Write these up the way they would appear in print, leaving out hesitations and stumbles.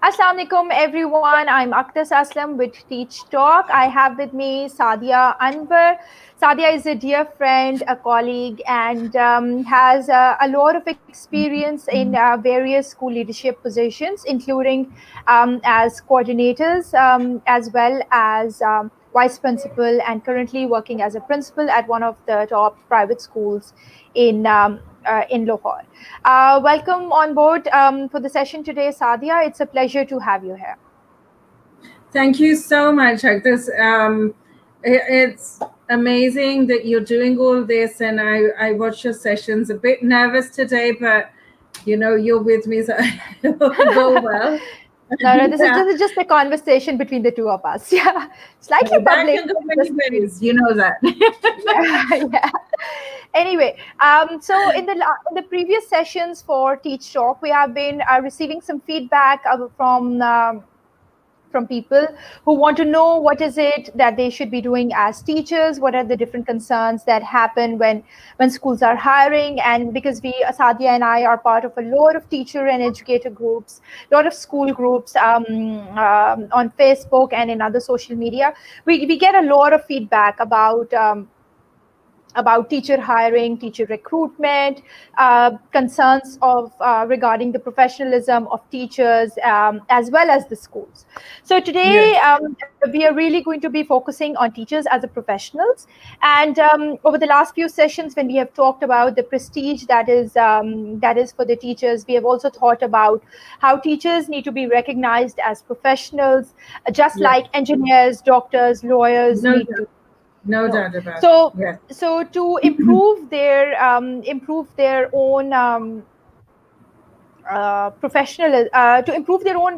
Assalamu alaikum everyone. I'm Aqdus Aslam with Teach Talk. I have with me Saadia Anwar. Saadia is a dear friend, a colleague, and has a lot of experience in various school leadership positions, including as coordinators, as well as vice principal, and currently working as a principal at one of the top private schools in Lahore. Welcome on board for the session today, Saadia. It's a pleasure to have you here. Thank you so much, Aqdus. It's amazing that you're doing all this, and I watched your sessions. A bit nervous today, but you're with me, so it will go well. No, this is just a conversation between the two of us. Yeah, slightly That public. can go many ways, you know that. Yeah. Anyway, so in the previous sessions for Teach Talk, we have been receiving some feedback from people who want to know what is it that they should be doing as teachers, what are the different concerns that happen when schools are hiring. And because Saadia and I are part of a lot of teacher and educator groups, a lot of school groups on Facebook and in other social media, we get a lot of feedback about teacher hiring, teacher recruitment, concerns of regarding the professionalism of teachers, as well as the schools. So today, we are really going to be focusing on teachers as a professionals. And over the last few sessions, when we have talked about the prestige that is for the teachers, we have also thought about how teachers need to be recognized as professionals, just like engineers, doctors, lawyers need to. No doubt about it. So to improve their own to improve their own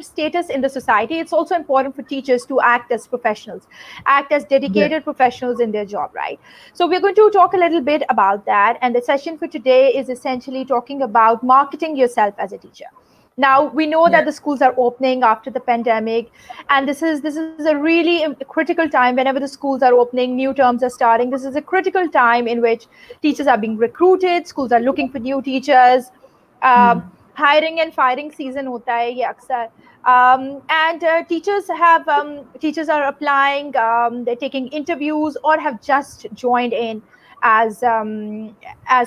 status in the society, it's also important for teachers to act as professionals, act as dedicated professionals in their job, right? So we're going to talk a little bit about that, and the session for today is essentially talking about marketing yourself as a teacher. Now we know that the schools are opening after the pandemic, and this is a really critical time. Whenever the schools are opening, new terms are starting. This is a critical time in which teachers are being recruited, schools are looking for new teachers. Hiring and firing season hota hai ye aksar. And teachers are applying, they're taking interviews, or have just joined in as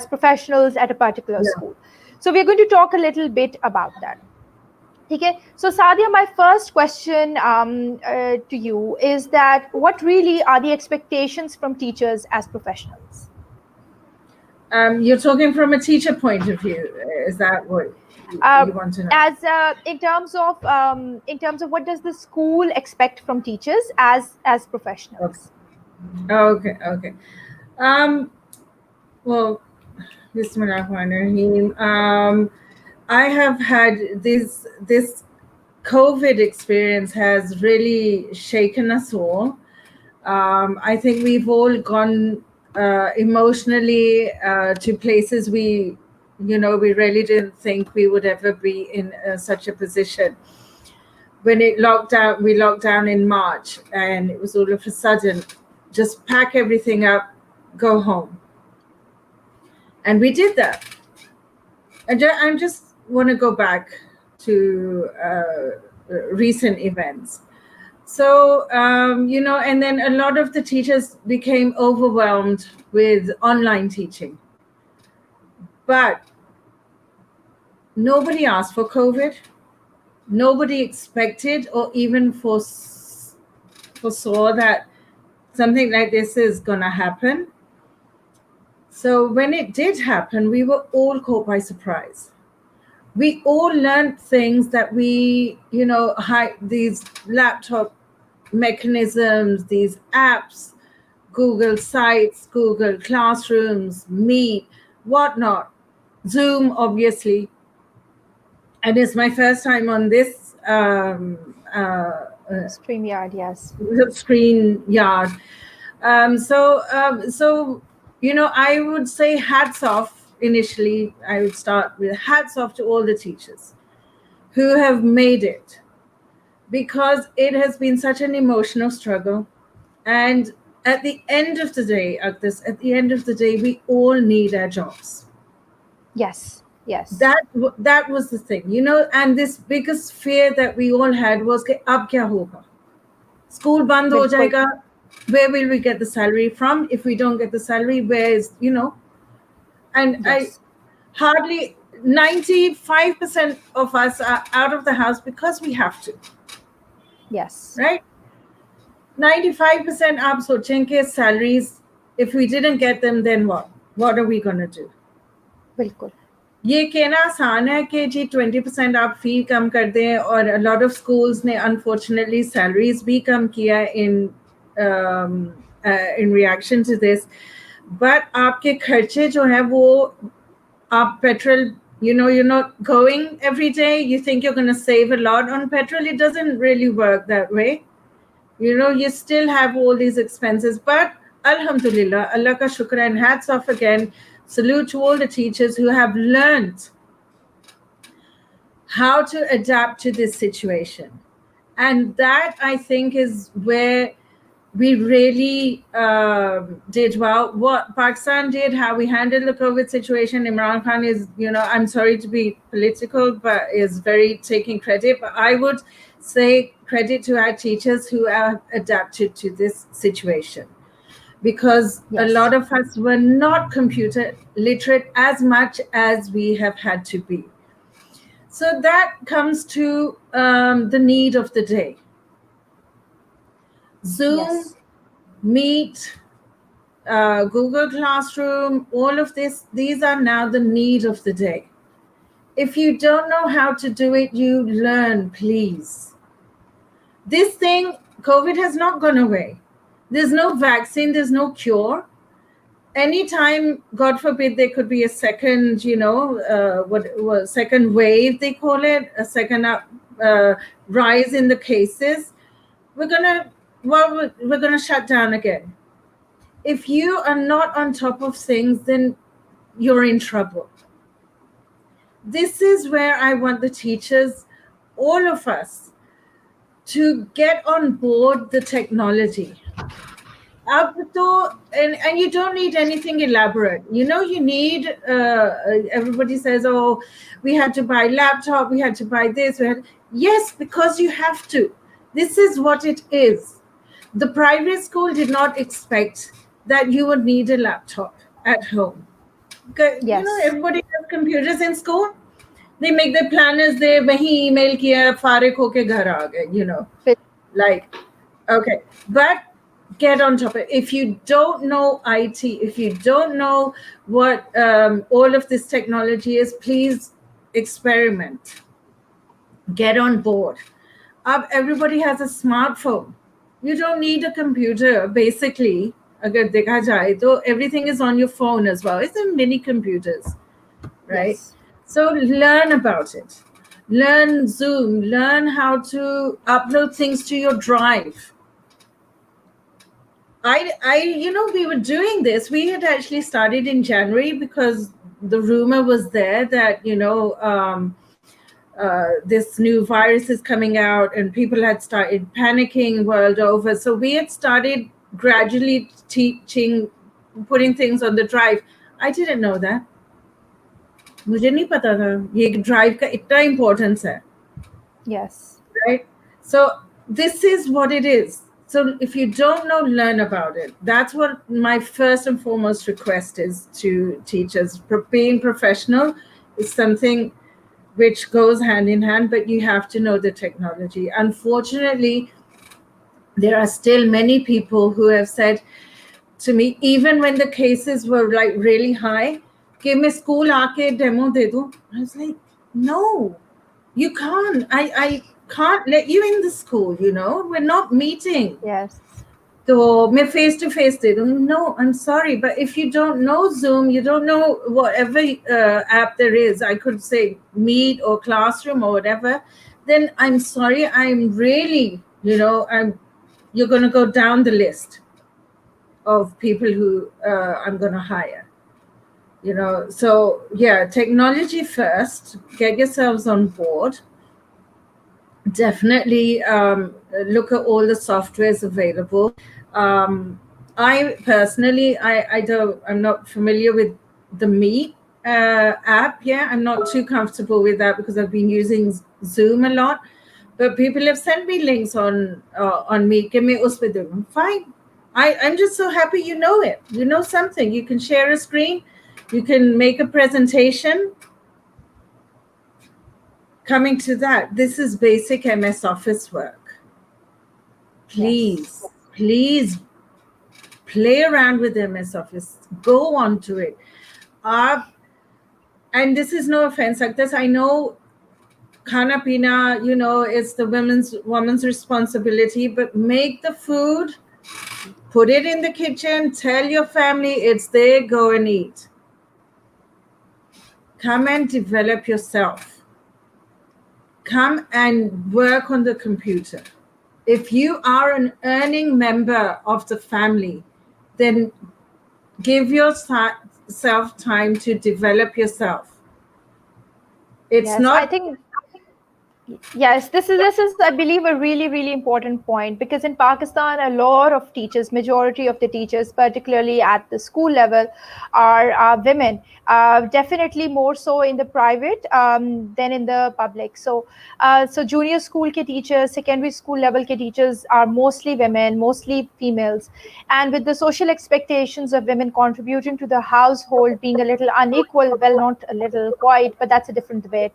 professionals at a particular school. So we're going to talk a little bit about that. Okay. So Saadia, my first question to you is that what really are the expectations from teachers as professionals? You're talking from a teacher point of view. Is that what you want to know? As in terms of what does the school expect from teachers as professionals? Okay. Well, Bismillahirrahmanirrahim. I have had this COVID experience has really shaken us all. I think we've all gone emotionally to places we really didn't think we would ever be in such a position. When we locked down in March, and it was all of a sudden, just pack everything up, go home. And we did that. And I just want to go back to recent events. So, and then a lot of the teachers became overwhelmed with online teaching. But nobody asked for COVID. Nobody expected or even foresaw that something like this is going to happen. So when it did happen, we were all caught by surprise. We all learned things that these laptop mechanisms, these apps, Google Sites, Google Classrooms, Meet, whatnot, Zoom, obviously. And it's my first time on this StreamYard, yes. StreamYard. So I would say hats off. Initially, I would start with hats off to all the teachers who have made it, because it has been such an emotional struggle. And at the end of the day, we all need our jobs. Yes. Yes. That was the thing, and this biggest fear that we all had was कि अब क्या होगा? School बंद हो बिल्कुल. जाएगा. Where will we get the salary from? If we don't get the salary, where is, and I Yes. hardly 95% of us are out of the house because we have to, Yes. right? 95% आप सोचेंगे salaries, if we didn't get them, then what are we going to do? बिल्कुल. ये कहना आसान है कि जी 20% आप फी कम कर दें, और a lot of schools ने unfortunately salaries भी कम किया in reaction to this, but आपके खर्चे जो है वो आप petrol, you're not going every day, you think you're going to save a lot on petrol. It doesn't really work that way. You still have all these expenses, but alhamdulillah, Allah ka shukr, and hats off again, salute to all the teachers who have learned how to adapt to this situation. And that, I think, is where we really did well. What Pakistan did, how we handled the COVID situation. Imran Khan is, I'm sorry to be political, but is very taking credit. But I would say credit to our teachers who have adapted to this situation, because a Yes. lot of us were not computer literate as much as we have had to be. So that comes to the need of the day. Zoom, Yes. Meet, Google Classroom, all of these are now the need of the day. If you don't know how to do it, you learn, please. This thing, COVID has not gone away. There's no vaccine, there's no cure. Anytime, God forbid, there could be a second, second wave, they call it, a second rise in the cases. We're gonna shut down again. If you are not on top of things, then you're in trouble. This is where I want the teachers, all of us, to get on board the technology. And you don't need anything elaborate. You need, everybody says, oh, we had to buy laptop, we had to buy this. Yes, because you have to. This is what it is. The private school did not expect that you would need a laptop at home. Yes. Everybody has computers in school. They make their planners, they wahi email kiya, faarik hoke ghar aa gaye, like, okay. But get on top of it. If you don't know IT, if you don't know what all of this technology is, please experiment. Get on board. Everybody has a smartphone. You don't need a computer, basically. Agar dekha jaye, to everything is on your phone as well. It's in mini computers, right? Yes. So learn about it. Learn Zoom. Learn how to upload things to your drive. We were doing this. We had actually started in January because the rumor was there that, this new virus is coming out and people had started panicking world over. So we had started gradually teaching, putting things on the drive. I didn't know that. मुझे नहीं पता था ये drive का इतना importance है. Yes. Right? So this is what it is. So if you don't know, learn about it. That's what my first and foremost request is to teachers. Being professional is something which goes hand in hand, but you have to know the technology. Unfortunately, there are still many people who have said to me, even when the cases were like really high, कि मैं school आके demo दे दूं. I was like, no, you can't. I can't let you in the school, we're not meeting. Yes. So मैं face to face दे दूं. No, I'm sorry, but if you don't know Zoom, you don't know whatever app there is, I could say Meet or Classroom or whatever, then I'm sorry, I'm really, you're going to go down the list of people who I'm going to hire. So yeah, technology first, get yourselves on board. Definitely look at all the softwares available. I personally, I'm not familiar with the Meet app. Yeah, I'm not too comfortable with that because I've been using Zoom a lot. But people have sent me links on Meet. Give me uspe do. Fine. I'm just so happy you know it. You know something. You can share a screen. You can make a presentation. Coming to that, this is basic MS Office work. Please, Yes. please play around with MS Office. Go on to it. And this is no offense like this. I know khana pina, it's the woman's responsibility, but make the food, put it in the kitchen, tell your family it's there, go and eat. Come and develop yourself. Come and work on the computer. If you are an earning member of the family, then give yourself time to develop yourself. It's Yes, I not. think yes, this is I believe a really important point, because in Pakistan a lot of teachers, majority of the teachers, particularly at the school level, are women. Definitely more so in the private than in the public. So junior school ke teachers, secondary school level ke teachers are mostly women, mostly females, and with the social expectations of women contributing to the household being a little unequal, well, not a little, quite, but that's a different debate.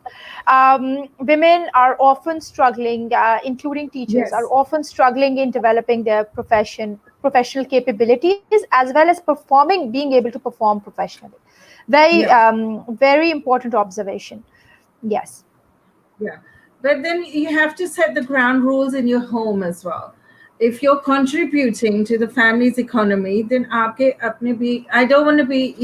Women are often struggling, including teachers, are Yes. often struggling in developing their professional capabilities, as well as performing, being able to perform professionally. Yeah. Very important observation. Yes. Yeah. But then you have to set the ground rules in your home as well. If you're contributing to the family's economy, then aapke apne bhi, I don't want to be,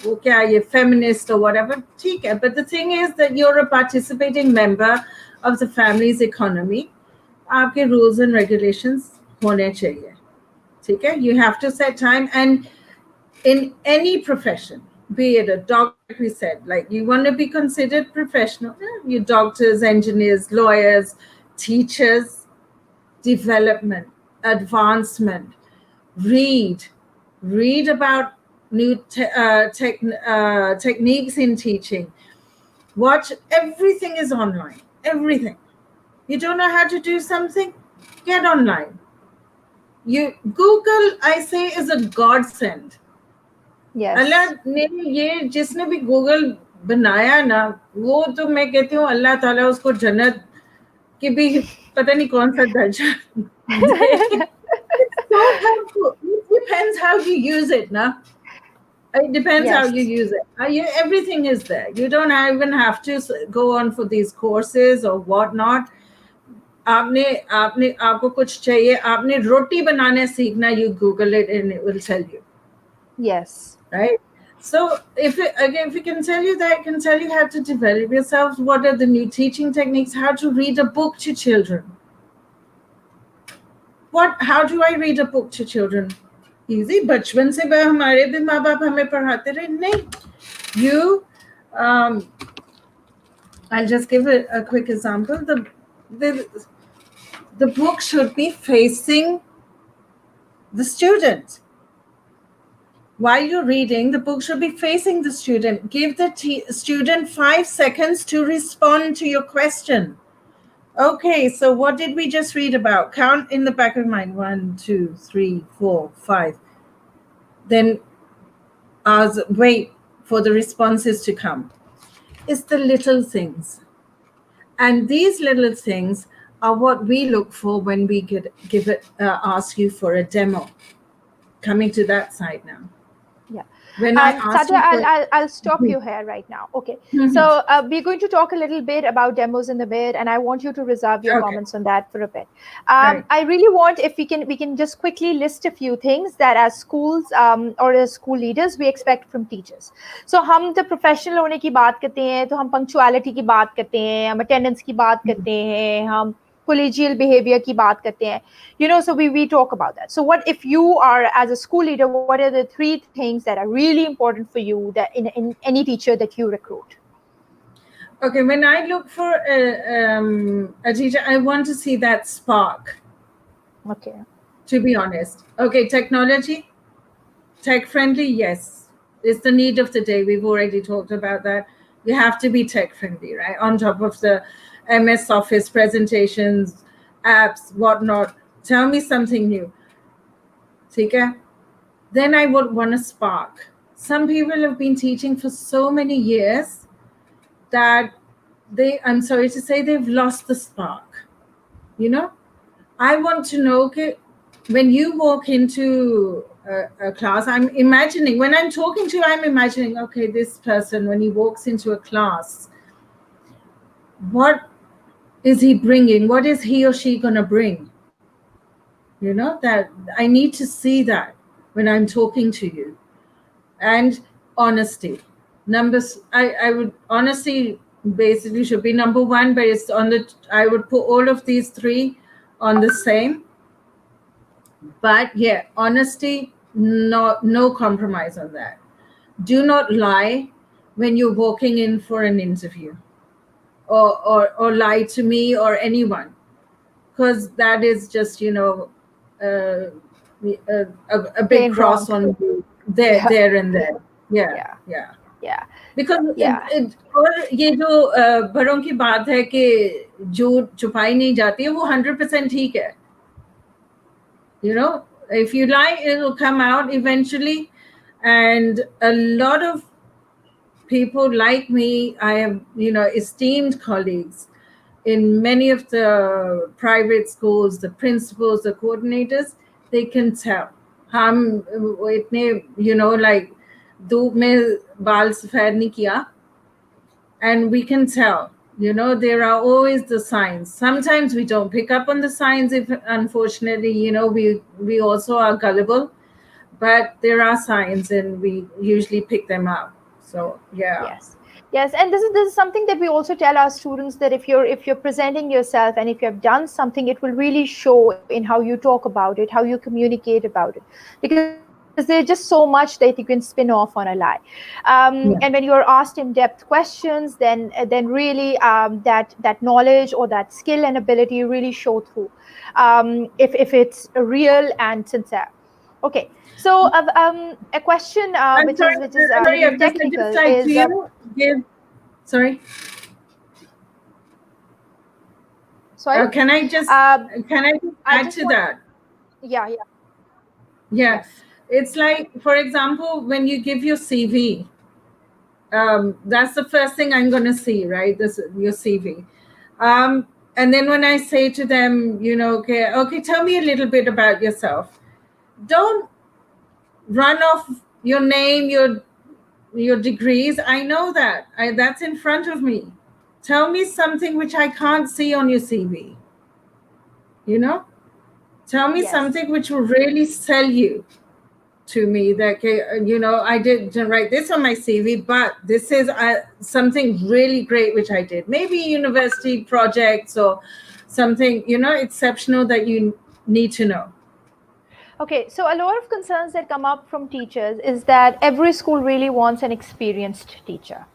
wo kya ye, feminist or whatever. theek hai. But the thing is that you're a participating member of the family's economy. Aapke rules and regulations hone chahiye. theek hai? You have to set time, and in any profession, be it a doctor, like we said, like you want to be considered professional, you doctors, engineers, lawyers, teachers, development, advancement, read, read about new techniques in teaching. Watch, everything is online, everything. You don't know how to do something, get online. You Google, I say, is a godsend. Allah Yes. ने ये जिसने भी Google बनाया ना, वो तो मैं कहती हूँ अल्लाह ताला उसको जन्नत की भी पता नहीं कौन सा दर्जा दे. It's so helpful. It depends how you use it, na. It depends how you Yes. use it. Everything is there. You don't even have to go on for these courses or whatnot. आपने आपने आपको कुछ चाहिए, आपने रोटी बनाने सीखना, you Google it and it will tell you. Yes. Right? So if we can tell you that, I can tell you how to develop yourself. What are the new teaching techniques? How to read a book to children. How do I read a book to children? Easy. बचपन से हमारे भी माँ बाप हमें पढ़ाते रहे. नहीं. You, I'll just give a quick example. The book should be facing the student. While you're reading, the book should be facing the student. Give the student 5 seconds to respond to your question. Okay, so what did we just read about? Count in the back of your mind. 1, 2, 3, 4, 5. Then wait for the responses to come. It's the little things. And these little things are what we look for when we ask you for a demo. Coming to that side now. Yeah. When I asked Sadia, you for. I'll stop you here right now. Okay. So we're going to talk a little bit about demos in a bit, and I want you to reserve your Okay. comments on that for a bit. Right. I really want, if we can just quickly list a few things that as schools or as school leaders we expect from teachers. So हम जब professional होने की बात करते हैं, तो हम punctuality की बात करते हैं, हम attendance की बात करते हैं, हम collegial behavior की बात करते हैं. So we talk about that. So what if you are, as a school leader, what are the 3 things that are really important for you that in any teacher that you recruit? Okay, when I look for a teacher, I want to see that spark. Okay. To be honest. Okay, technology, tech friendly, yes. it's the need of the day. We've already talked about that. You have to be tech friendly, right? On top of the MS Office presentations, apps, whatnot. Tell me something new. Okay? Then I would want to spark. Some people have been teaching for so many years that I'm sorry to say, they've lost the spark. You know, I want to know, okay, when you walk into a class, I'm imagining, when I'm talking to you, I'm imagining, okay, this person, when he walks into a class, what is he bringing? What is he or she going to bring? You know, that I need to see that when I'm talking to you. And honesty. Numbers, I would honesty basically should be number one, but it's on the, I would put all of these three on the same. But yeah, honesty, no compromise on that. Do not lie when you're walking in for an interview, or lie to me or anyone, because that is just, you know, a big Plain cross wrong. on there, Yeah. there and there. Yeah, Yeah. yeah. Yeah. Because Yeah. और ये जो बड़ों की बात है कि जो छुपाई नहीं जाती है वो 100% ठीक है. You know, if you lie, it will come out eventually. And a lot of people like me, I have, you know, esteemed colleagues in many of the private schools, the principals, the coordinators, they can tell. हम इतने, you know, like धूप में बाल सफेद नहीं किया. And we can tell, you know, there are always the signs. Sometimes we don't pick up on the signs, if unfortunately, you know, we also are gullible, but there are signs and we usually pick them up. So yeah. Yes, and this is something that we also tell our students, that if you're presenting yourself and if you have done something, it will really show in how you talk about it, how you communicate about it, because there's just so much that you can spin off on a lie. And when you're asked in-depth questions, then really that knowledge or that skill and ability really show through, if it's real and sincere. Okay, so a question I'm which sorry, is a sorry, little I just technical like to, is you know, give, sorry. sorry. Can I just I add just to want, that? yeah, Yeah, yes, it's like, for example, when you give your CV, that's the first thing I'm going to see, right? This your CV. And then when I say to them, you know, okay, tell me a little bit about yourself. Don't run off your name, your degrees. I know that. That's in front of me. Tell me something which I can't see on your CV. You know, tell me yes. something which will really sell you to me, that, you know, I didn't write this on my CV, but this is something really great which I did. Maybe university projects or something, you know, exceptional that you need to know. Okay, so a lot of concerns that come up from teachers is that every school really wants an experienced teacher.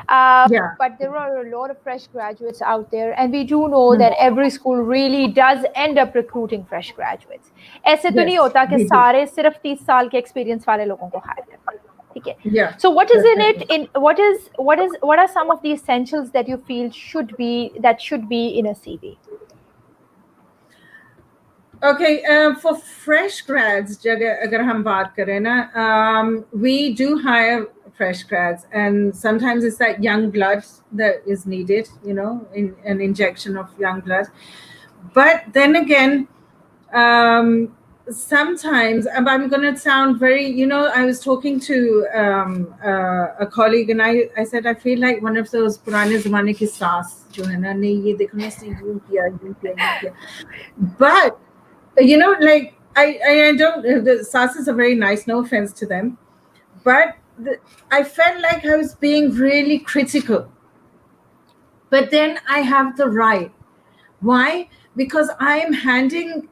Yeah. But there are a lot of fresh graduates out there, and we do know that every school really does end up recruiting fresh graduates. ऐसे तो नहीं Yes, होता कि we do. सारे सिर्फ 30 साल के experience वाले लोगों को hire करते हैं. ठीक है. Yeah, So what is in it? definitely. What are some of the essentials that you feel should be in a CV? Okay, for fresh grads, agar hum baat kare na, we do hire fresh grads, and sometimes it's that young blood that is needed, you know, in an injection of young blood. But then again, sometimes, I'm going to sound very, you know, I was talking to a colleague, and I said, I feel like one of those purane zamane ki saas, jo hai na, nahi, ye dekho na, isne yoon kiya, yoon kiya, yoon kiya. But you know, like I don't. The sasses are very nice. No offense to them, but I felt like I was being really critical. But then I have the right. Why? Because I am handing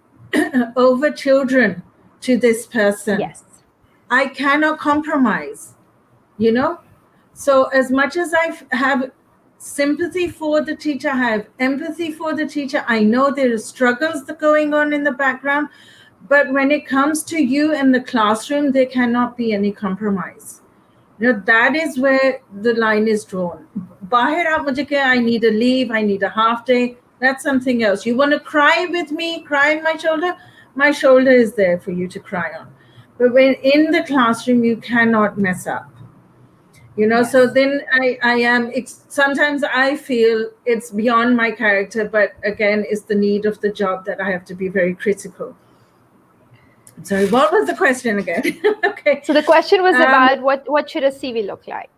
over children to this person. Yes. I cannot compromise. You know. So as much as I have sympathy for the teacher, I have empathy for the teacher. I know there are struggles that are going on in the background, but when it comes to you in the classroom, there cannot be any compromise. That is where the line is drawn. Bahir aap mujhe kya, I need a leave, I need a half day. That's something else. You want to cry with me, cry in my shoulder is there for you to cry on. But when in the classroom, you cannot mess up. Yes. So then I am, sometimes I feel it's beyond my character, but again, it's the need of the job that I have to be very critical. Sorry, what was the question again? Okay. So the question was about what should a CV look like?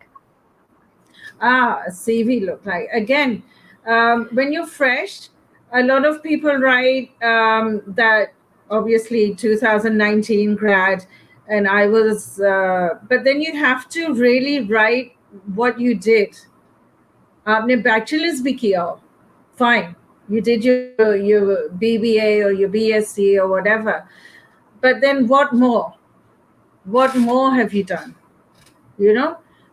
A CV look like. Again, when you're fresh, a lot of people write that obviously 2019 grad, and I was, but then you have to really write what you did. आपने bachelor's भी किया हो, fine. You did your BBA or your BSc or whatever. But then what more? What more have you done?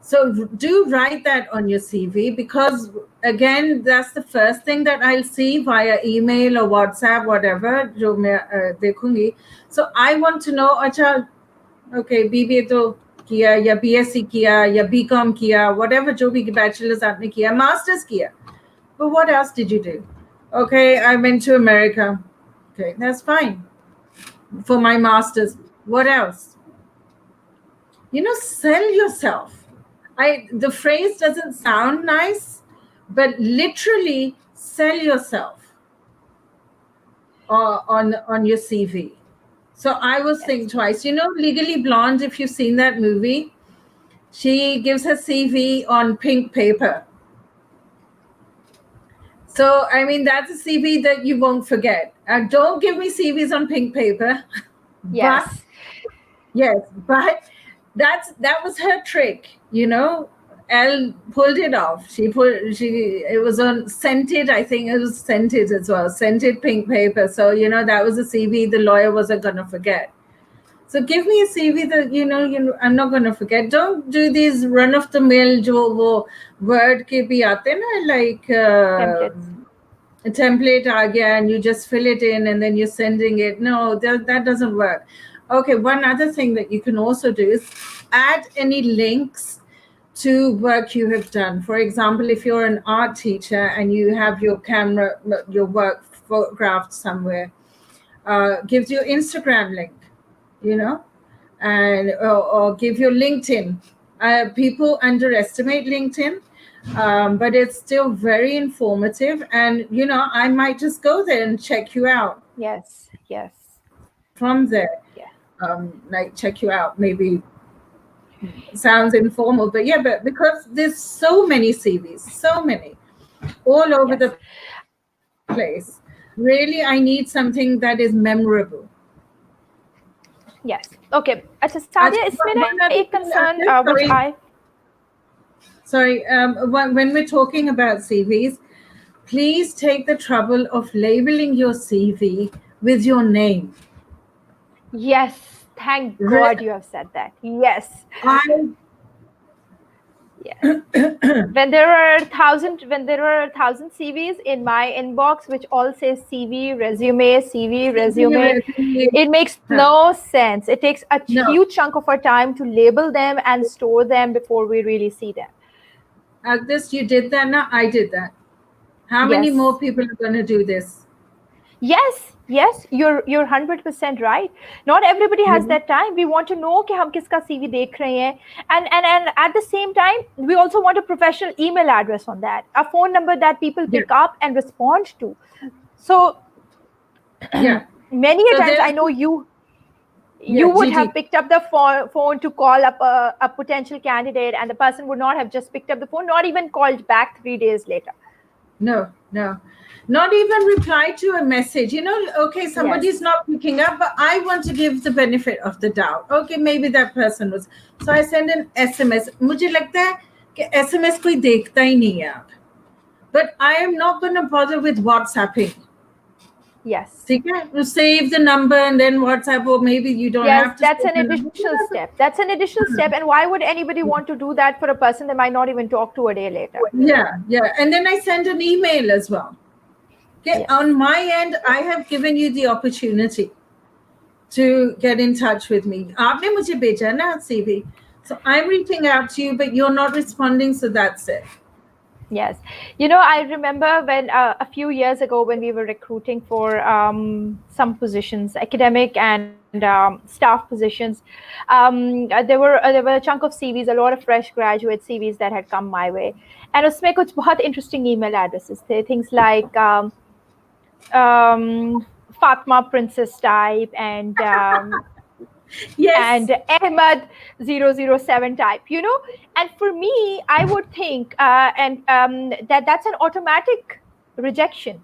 So do write that on your CV, because again, that's the first thing that I'll see via email or WhatsApp, whatever जो मैं देखूंगी. So I want to know, अच्छा, okay, BBA तो किया या BSc किया या BCom किया, whatever जो भी bachelor's आपने किया, master's किया. But what else did you do? Okay, I went to America. Okay, that's fine. For my master's. What else? Sell yourself. The phrase doesn't sound nice, but literally sell yourself on your CV. So I was thinking twice. Legally Blonde, if you've seen that movie, she gives her CV on pink paper. So, I mean, that's a CV that you won't forget. Don't give me CVs on pink paper. Yes. But that was her trick, Elle pulled it off. It was on scented, I think it was scented as well, scented pink paper. So, that was a CV the lawyer wasn't going to forget. So give me a CV that, I'm not going to forget. Don't do these run of the mill jo wo word ke bhi aate na, like a template aa gaya and you just fill it in and then you're sending it. No, that doesn't work. Okay, one other thing that you can also do is add any links to work you have done. For example, if you're an art teacher and you have your work photographed somewhere, give your Instagram link, and or give your LinkedIn. People underestimate LinkedIn, but it's still very informative. And, I might just go there and check you out. Yes. From there. Yeah. Like check you out, maybe sounds informal, but because there's so many CVs, so many all over the place. Really, I need something that is memorable. Yes. Okay. अच्छा Saadia, इसमें ना एक concern which I. Sorry, when we're talking about CVs, please take the trouble of labeling your CV with your name. Yes. Thank God you have said that. Yes. When there are 1,000 CVs in my inbox which all say CV resume, it makes no sense. It takes a huge chunk of our time to label them and store them before we really see them. Aqdus, you did that. Now I did that. How many more people are going to do this? Yes, you're 100% right. Not everybody has that time. We want to know कि हम किसका CV देख रहे हैं, and at the same time, we also want a professional email address on that, a phone number that people pick up and respond to. So, many times I know you would have picked up the phone to call up a potential candidate, and the person would not have just picked up the phone, not even called back 3 days later. No. Not even reply to a message. Okay, somebody's not picking up, but I want to give the benefit of the doubt. Okay, maybe that person was. So I send an SMS. मुझे लगता है कि SMS कोई देखता ही नहीं है. But I am not going to bother with WhatsApping. Yes. You save the number and then WhatsApp, or maybe you don't have to. Yes, that's an additional step. That's an additional step. And why would anybody want to do that for a person they might not even talk to a day later? Yeah. And then I send an email as well. Okay, on my end, I have given you the opportunity to get in touch with me. आपने मुझे भेजा ना CV. So I'm reaching out to you, but you're not responding, so that's it. Yes. I remember when a few years ago when we were recruiting for some positions, academic and staff positions, there were a chunk of CVs, a lot of fresh graduate CVs that had come my way. And उसमें कुछ बहुत interesting email addresses थे, things like Fatma Princess type and Yes. Ahmad 007 type, And for me, I would think and that's an automatic rejection,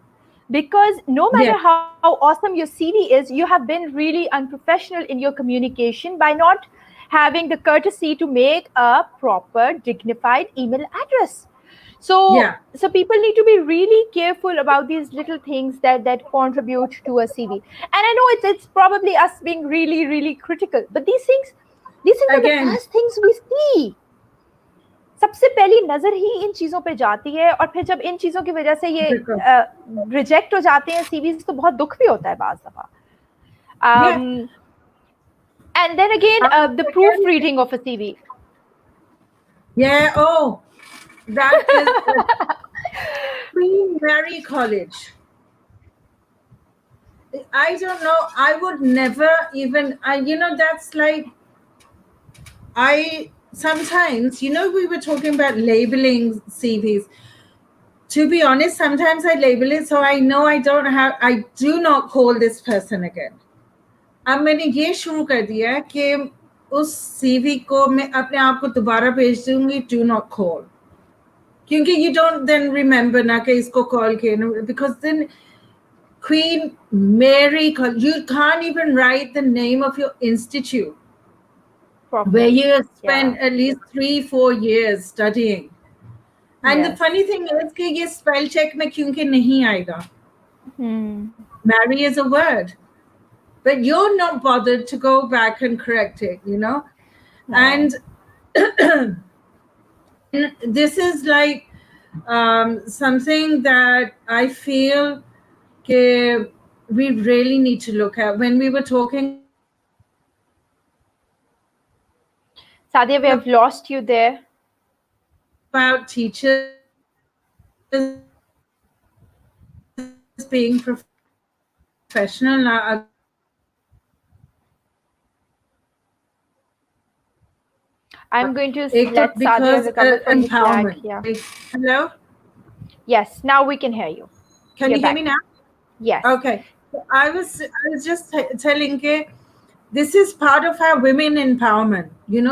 because no matter Yes. how awesome your CV is, you have been really unprofessional in your communication by not having the courtesy to make a proper, dignified email address. So Yeah. so people need to be really careful about these little things that contribute to a CV. And I know it's probably us being really, really critical, but these things are the Again, first things we see. सबसे पहली नजर ही इन चीजों पे जाती है, और फिर जब इन चीजों की वजह से ये because रिजेक्ट हो जाते हैं सीवीज, तो बहुत दुख भी होता है बाज दफा. yeah. um, and then again, the Again, proofreading of a CV. yeah. Oh, that is Queen Mary College. I don't know. I would never even. That's like I sometimes. We were talking about labeling CVs. To be honest, sometimes I label it so I know I do not call this person again. अब मैंने ये शुरू कर दिया है कि उस CV को मैं अपने आप को दोबारा भेज दूंगी, डू नॉट कॉल, क्योंकि यू डोंट देन रिमेंबर ना कि इसको कॉल किया, because then Queen Mary, you can't even write the name of your institute where Properly. you have Yeah. spent at least 3-4 years studying. And the Yes. funny thing is कि ये spell check में क्योंकि नहीं आएगा. Mary is a word, but you're not bothered to go back and correct it, No. And this is like something that I feel we really need to look at. When we were talking about teachers Saadia, we have lost you there. being professional now, I'm going to let because Saadia recover from this lag. empowerment. Yeah. Hello, Yes, now we can hear you. can You're you hear back. me now? Yes. Okay. I was just telling you, this is part of our women empowerment,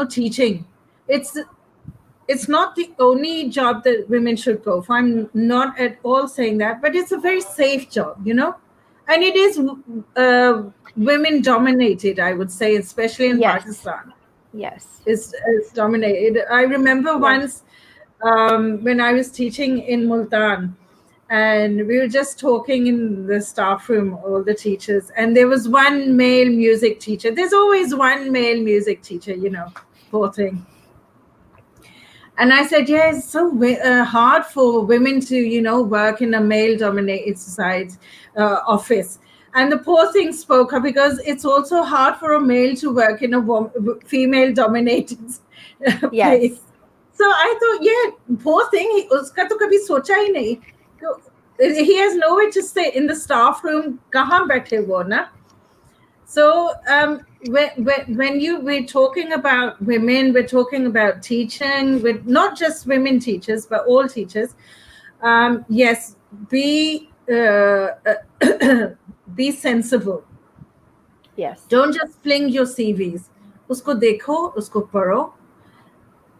teaching. It's not the only job that women should go for. I'm not at all saying that, but it's a very safe job, and it is women dominated, I would say, especially in Yes. Pakistan. Yes. Is dominated. I remember Yes. once when I was teaching in Multan, and we were just talking in the staff room, all the teachers, and there was one male music teacher. There's always one male music teacher, poor thing. And I said, yeah, it's so hard for women to, work in a male-dominated society office. And the poor thing spoke up because it's also hard for a male to work in a female-dominated place. Yes. So I thought, yeah, poor thing, uska to kabhi socha hi nahi. So he has nowhere to stay in the staff room. Kahan baithe wo na? So when we're talking about women, we're talking about teaching, with not just women teachers, but all teachers. Yes, be be sensible. Yes. Don't just fling your CVs. Usko dekho, usko paro.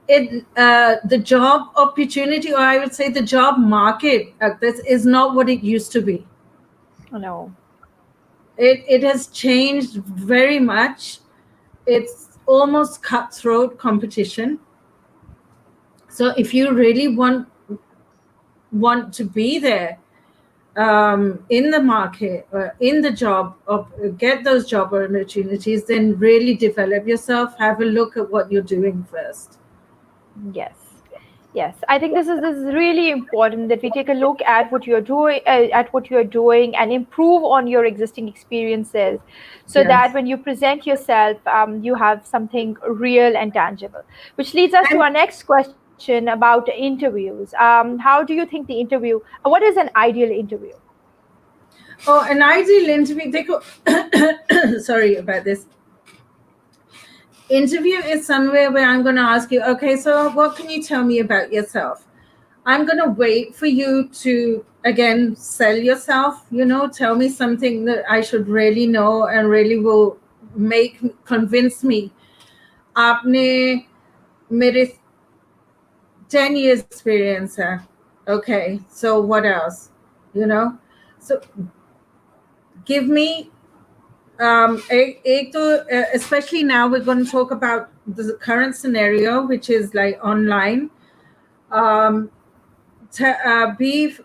The job opportunity, or I would say the job market, this is not what it used to be. No. It has changed very much. It's almost cutthroat competition. So if you really want to be there in the market, in the job, get those job opportunities, then really develop yourself. Have a look at what you're doing first. Yes. Yes, I think this is really important that we take a look at what you're doing, and improve on your existing experiences, so that Yes. when you present yourself, you have something real and tangible. Which leads us to And our next question about interviews. How do you think the interview? What is an ideal interview? oh, an ideal interview. They go. Sorry about this. Interview is somewhere where I'm going to ask you, okay, so what can you tell me about yourself? I'm going to wait for you to, again, sell yourself, tell me something that I should really know and really will convince me. आपने मेरे 10 years experience hai. Okay, so what else? You know? So give me especially now we're going to talk about the current scenario, which is like online. Be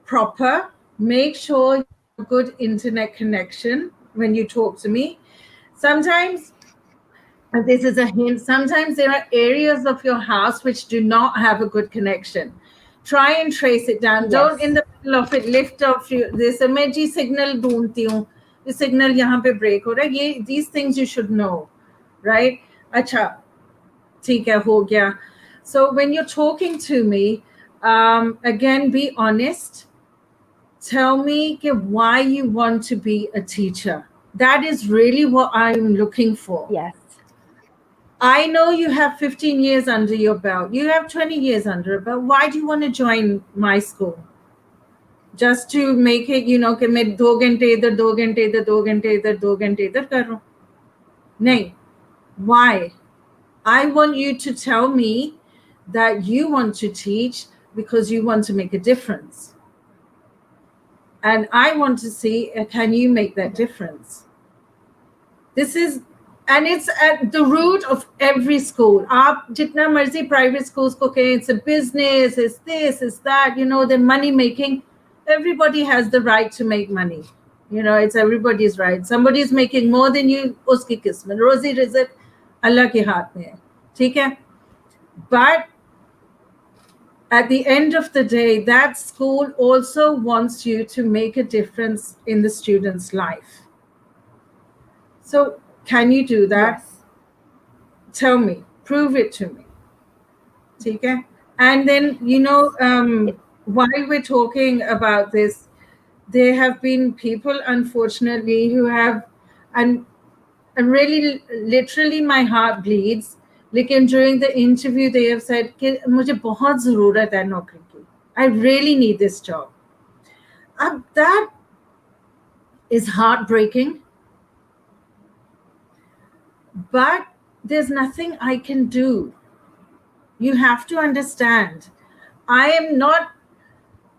proper. Make sure you have a good internet connection when you talk to me. Sometimes, and this is a hint, sometimes there are areas of your house which do not have a good connection. Try and trace it down. Don't Yes. in the middle of it lift off this emergency signal ढूंढती हूँ. The signal यहाँ पे break हो रहा है. These things you should know, right? अच्छा, ठीक है, हो गया. So when you're talking to me, again, be honest. Tell me why you want to be a teacher. That is really what I'm looking for. Yes. I know you have 15 years under your belt. You have 20 years under your belt. Why do you want to join my school? Just to make it, कि मैं 2 घंटे इधर 2 घंटे इधर 2 घंटे इधर 2 घंटे इधर कर रहा हूँ. नहीं. Why? I want you to tell me that you want to teach because you want to make a difference. And I want to see, can you make that difference? This is, and it's at the root of every school. आप जितना मर्जी private schools को कहें, it's a business, it's this, it's that, they're money making. Everybody has the right to make money. It's everybody's right. Somebody's making more than you, उसकी किस्मत. रोजी रिज़्क अल्लाह के हाथ में है. ठीक है? But at the end of the day, that school also wants you to make a difference in the student's life. So can you do that? Yes. Tell me, prove it to me. Okay? And then, while we're talking about this, there have been people, unfortunately, who have, and really, literally, my heart bleeds. लेकिन during the interview, they have said कि मुझे बहुत ज़रूरत है नौकरी की. I really need this job. That is heartbreaking. But there's nothing I can do. You have to understand. I am not,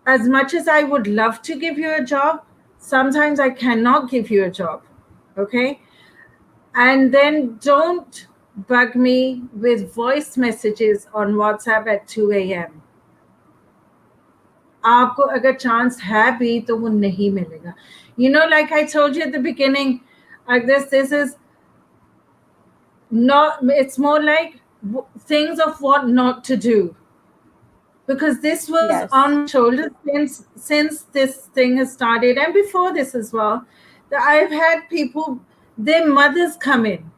as much as I would love to give you a job, sometimes I cannot give you a job. Okay? And then don't bug me with voice messages on WhatsApp at 2 a.m. आपको अगर chance है भी तो वो नहीं मिलेगा. Like I told you at the beginning, this is not, it's more like things of what not to do. Because this was Yes. on my shoulders since this thing has started, and before this as well, that I've had people, their mothers come in.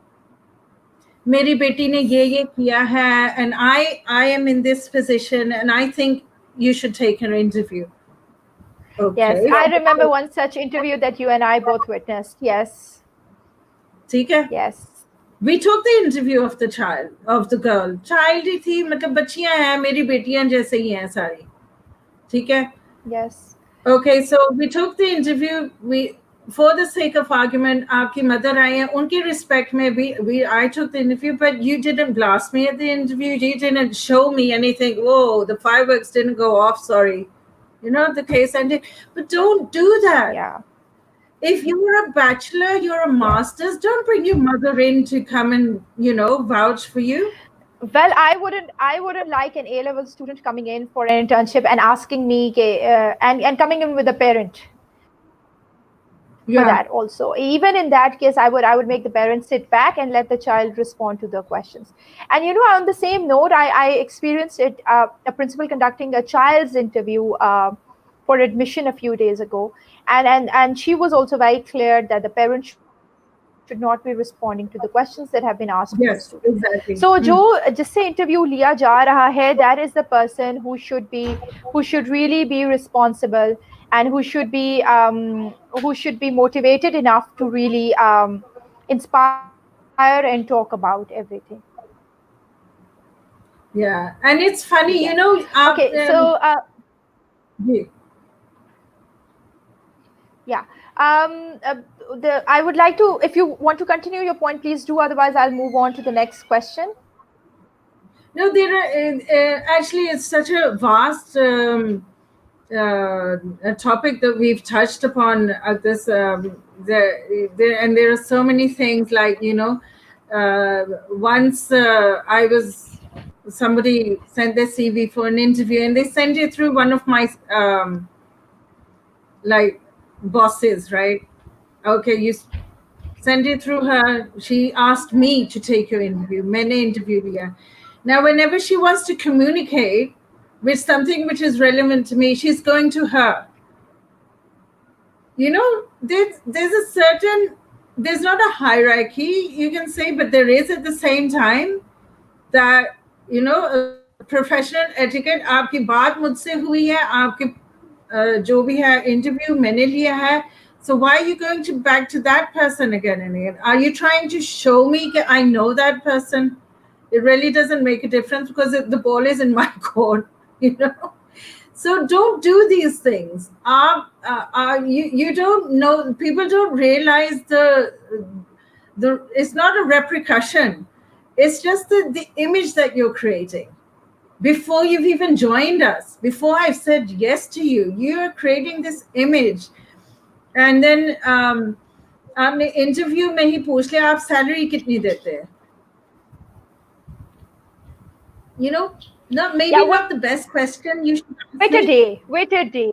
मेरी बेटी ने ये किया है, and I am in this position, and I think you should take an interview. Yes, Okay. I remember one such interview that you and I both witnessed. Yes. ठीक है. Yes. We took the interview of the child, of the girl. Child ही थी, मतलब बच्चियां हैं, मेरी बेटियां जैसे ही हैं सारी. ठीक है. Yes. Okay, so we took the interview. For the sake of argument, आपकी mother आई है, उनकी respect में भी, I took the interview, but you didn't blast me at the interview. You didn't show me anything. Whoa, the fireworks didn't go off. Sorry, the case ended. But don't do that. Yeah. If you're a bachelor, you're a master's. Don't bring your mother in to come and vouch for you. Well, I wouldn't like an A-level student coming in for an internship and asking me and coming in with a parent. for Yeah. that also. Even in that case, I would make the parents sit back and let the child respond to the questions. And on the same note, I experienced it, a principal conducting a child's interview for admission a few days ago, and she was also very clear that the parent should not be responding to the questions that have been asked from the student. Yes, So जो exactly. जिससे interview लिया जा रहा है, that is the person who should really be responsible, and who should be motivated enough to really inspire and talk about everything. Yeah, and it's funny, Yes. Okay. So yeah. yeah. I would like to, if you want to continue your point, please do. Otherwise, I'll move on to the next question. No, there are actually it's such a vast a topic that we've touched upon at this. And there are so many things like once I was somebody sent their CV for an interview, and they sent it through one of my like bosses, right? Okay, you send it through her. She asked me to take your interview. Maine interview liya. Now, whenever she wants to communicate with something which is relevant to me, she's going to her. There's a certain, there's not a hierarchy, you can say, but there is at the same time that, a professional etiquette, आपकी बात मुझसे हुई है, आपके जो भी है interview मैंने लिया है. So why are you going to back to that person again and again? Are you trying to show me that I know that person? It really doesn't make a difference because the ball is in my court, you know. So don't do these things. You don't know. People don't realize the. It's not a repercussion. It's just the image that you're creating. Before you've even joined us, before I've said yes to you, you're creating this image. And then आपने interview में ही पूछ लिया आप salary कितनी देते हैं. Maybe Yeah. not the best question you should Wait a say. day. Wait a day.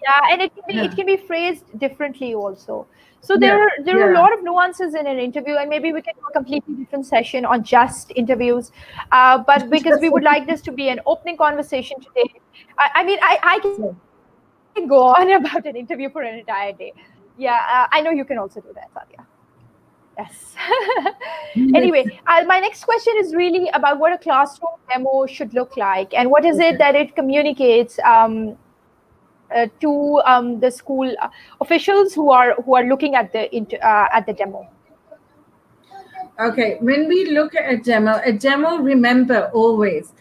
Yeah, and it can be Yeah, it can be phrased differently also. So yeah, there are a yeah. lot of nuances in an interview, and maybe we can do a completely different session on just interviews. But because we would like this to be an opening conversation today, I mean, I can go on about an interview for an entire day. Yeah, I know you can also do that, Sadia. Yes. Anyway, my next question is really about what a classroom demo should look like, and what is it Okay. that it communicates to the school officials who are looking at the demo. Okay, when we look at a demo, remember always,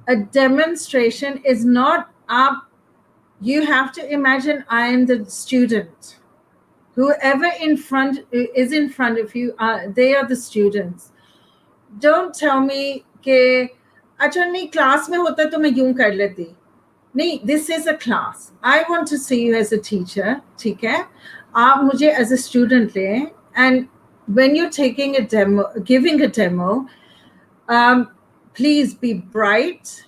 a demonstration is not up. You have to imagine I am the student. Whoever is in front of you, they are the students. Don't tell me कि अच्छा नहीं class में होता तो मैं यूं कर लेती. नहीं, this is a class. I want to see you as a teacher. ठीक है, आप मुझे as a student लें. And when you're taking a demo, giving a demo, please be bright.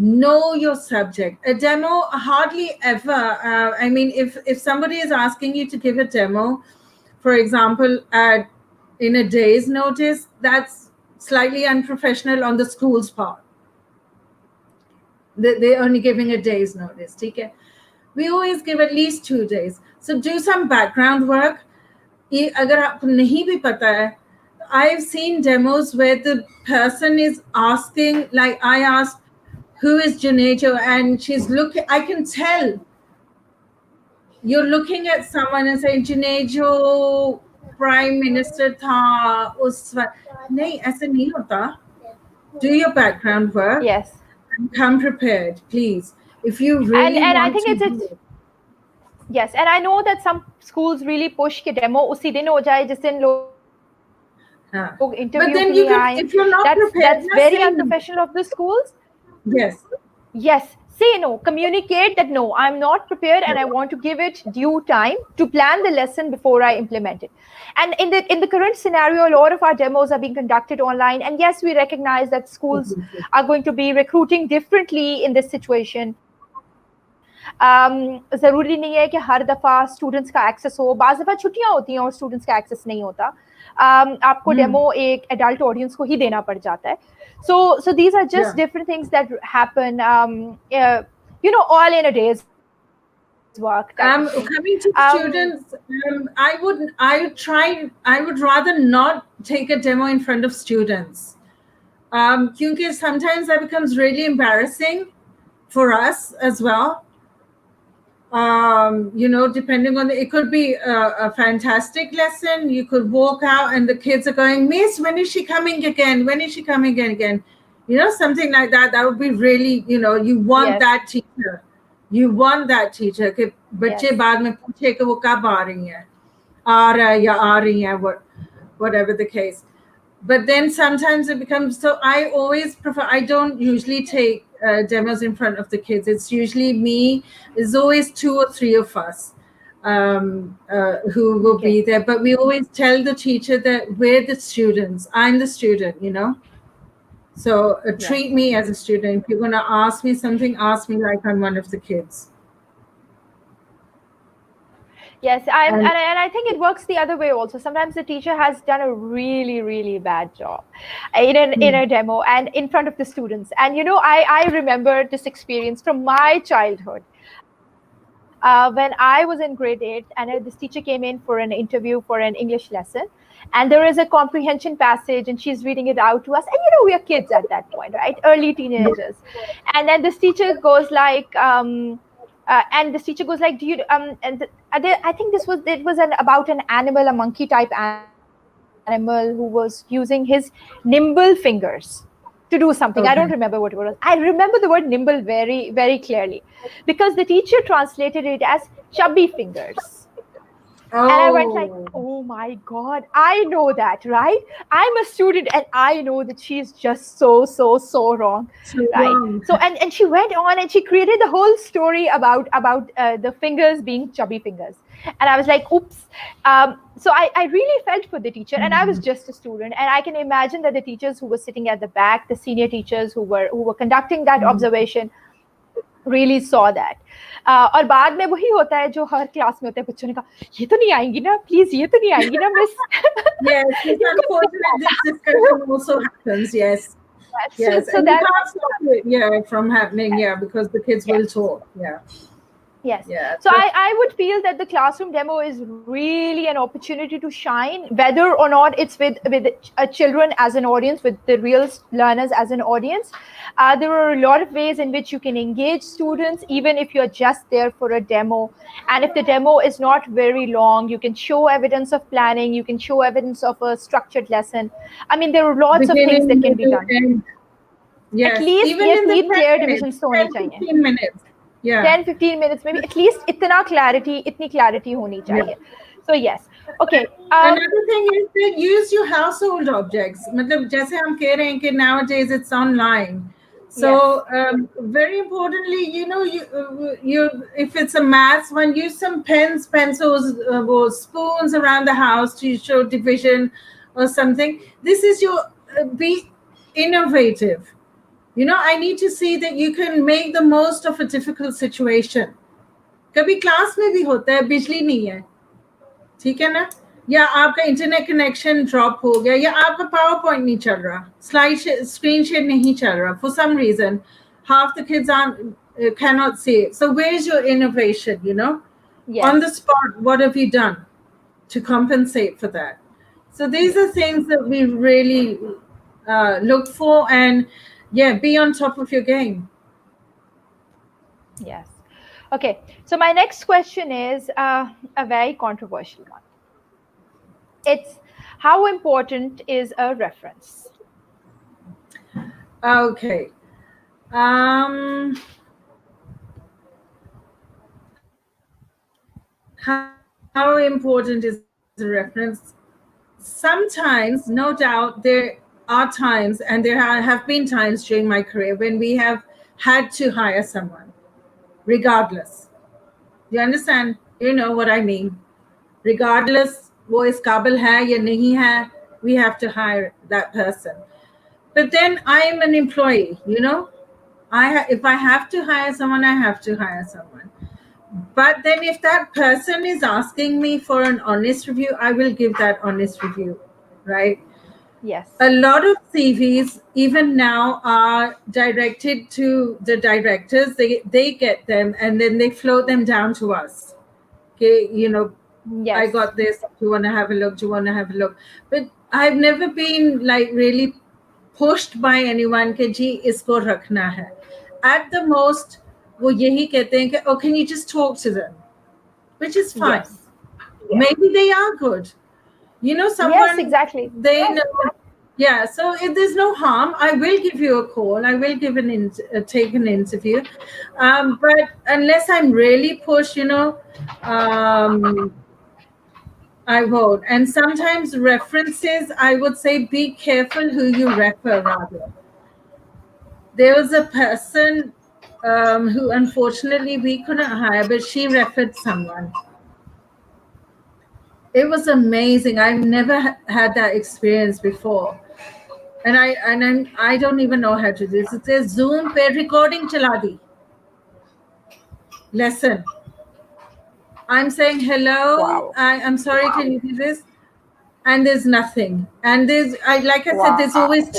Know your subject. A demo hardly ever. I mean, if somebody is asking you to give a demo, for example, in a day's notice, that's slightly unprofessional on the school's part. They're only giving a day's notice. Okay? We always give at least 2 days. So do some background work. अगर आपको नहीं भी पता है, I've seen demos where the person is asking, like I asked, who is Junejo? And she's looking, I can tell you're looking at someone and saying, Junejo Prime Minister tha us nahi, aise nahi hota. Do your background work Yes, and come prepared, please. If you and really I want think to it's do it. yes, and I know that some schools really push कि demo उसी दिन हो जाए जिस दिन लोग interview के लिए आए. But That's then you very can, if you're not unprofessional of prepared, the just schools. say yes. Yes, say no, communicate that no, I'm not prepared and I want to give it due time to plan the lesson before I implement it. And in the current scenario, a lot of our demos are being conducted online, and yes, we recognize that schools are going to be recruiting differently in this situation. ज़रूरी नहीं है कि हर दफ़ा students का access हो, बाज़ दफ़ा छुट्टियाँ होती हैं और स्टूडेंट्स का एक्सेस नहीं होता, आपको डेमो एक एडल्ट ऑडियंस को ही देना पड़ जाता है. So these are just Yeah. different things that happen, all in a day's work type of thing. Coming to students, I would rather not take a demo in front of students. Because sometimes that becomes really embarrassing for us as well. Depending on it could be a fantastic lesson. You could walk out and the kids are going, Miss, when is she coming again? When is she coming again? Something like that. That would be really, you want Yes, that teacher. You want that teacher. कि बच्चे yes, बाद में पूछे कि वो कब आ रही हैं, आ रहा है या आ रही हैं, whatever the case. But then sometimes it becomes so. I always prefer. I don't usually take demos in front of the kids. It's usually me. There's always 2 or 3 of us who will be okay, there. But we always tell the teacher that we're the students. I'm the student. So yes. treat me as a student. If you're going to ask me something, ask me like I'm one of the kids. Yes, and And I think it works the other way also. Sometimes the teacher has done a really, really bad job in hmm, a demo and in front of the students. And I remember this experience from my childhood. When I was in grade 8, and this teacher came in for an interview for an English lesson, and there is a comprehension passage, and she's reading it out to us. And we are kids at that point, right? Early teenagers. And then this teacher goes like, do you I think it was about an animal, a monkey type animal who was using his nimble fingers to do something. I don't remember what it okay. was. I remember the word nimble very, very clearly, because the teacher translated it as chubby fingers. And I went like, Oh, oh my God, I know that, right? I'm a student and I know that she's just so wrong, so right? wrong. So, and she went on and she created the whole story about the fingers being chubby fingers. And I was like, oops. So I really felt for the teacher, and I was just a student. And I can imagine that the teachers who were sitting at the back, the senior teachers who were conducting that observation, really saw that. और बाद में वही होता है जो हर class में होता है, बच्चों ने कहा ये तो नहीं आएंगी ना, प्लीज ये तो नहीं आएंगी ना miss. Yes, it's unfortunate this discussion also happens. Yes, so, yes, so and you that can't stop it, yeah, from happening, yeah, because the kids will yes. talk, yeah, Yes. yeah. So I would feel that the classroom demo is really an opportunity to shine, whether or not it's with children as an audience, with the real learners as an audience. There are a lot of ways in which you can engage students, even if you're just there for a demo. And if the demo is not very long, you can show evidence of planning, you can show evidence of a structured lesson. I mean, there are lots of things that Beginning, can be middle, done. end. At Yes, least even ये in the तीन 10 clear minutes, divisions तो होनी 10, चाहिए. 15 minutes. Yeah, 10-15 minutes में भी at least इतना clarity, इतनी clarity होनी yeah. चाहिए. So yes, okay. Another thing is that use your household objects. मतलब जैसे हम कह रहे हैं कि nowadays it's online. So Yes, very importantly, you if it's a maths one, use some pens, pencils, or spoons around the house to show division or something. This is your be innovative. I need to see that you can make the most of a difficult situation. कभी class में भी होता है बिजली नहीं है, ठीक है ना, या आपका इंटरनेट कनेक्शन ड्रॉप हो गया, या आपका पावर पॉइंट नहीं चल रहा, स्लाइड स्क्रीन शेयर नहीं चल रहा, for some reason half the kids cannot see it. So where's your innovation, on yes, the spot? What have you done to compensate for that? So these are yes, things that we really look for, and yeah, be on top of your game. yes. Okay, so my next question is a very controversial one. It's how important is a reference? Okay. How important is a reference? Sometimes, no doubt, there are times, and there have been times during my career when we have had to hire someone, regardless. You understand? You know what I mean? Regardless, wo is kabil hai ya nahi hai, we have to hire that person. But then I am an employee, If I have to hire someone, I have to hire someone. But then if that person is asking me for an honest review, I will give that honest review, right? Yes. A lot of CVs, even now, are directed to the directors. They get them and then they float them down to us. Okay, I Yes. got this. Do you want to have a look? Do you want to have a look? But I've never been like really pushed by anyone कि जी इसको रखना है. At the most, वो यही कहते हैं कि oh, can you just talk to them, which is fine. Yes. Maybe they are good. Yes, Someone exactly. they know. Yeah, so if there's no harm, I will give you a call. I will give take an interview. But unless I'm really pushed, um, I won't. And sometimes references, I would say be careful who you refer rather. There was a person who unfortunately we couldn't hire, but she referred someone. It was amazing. I've never had that experience before. I don't even know how to do this. It says Zoom pe recording chala di. Lesson. I'm saying hello. Wow. I'm sorry, can you do this? And there's nothing. And like I said, there's Wow. always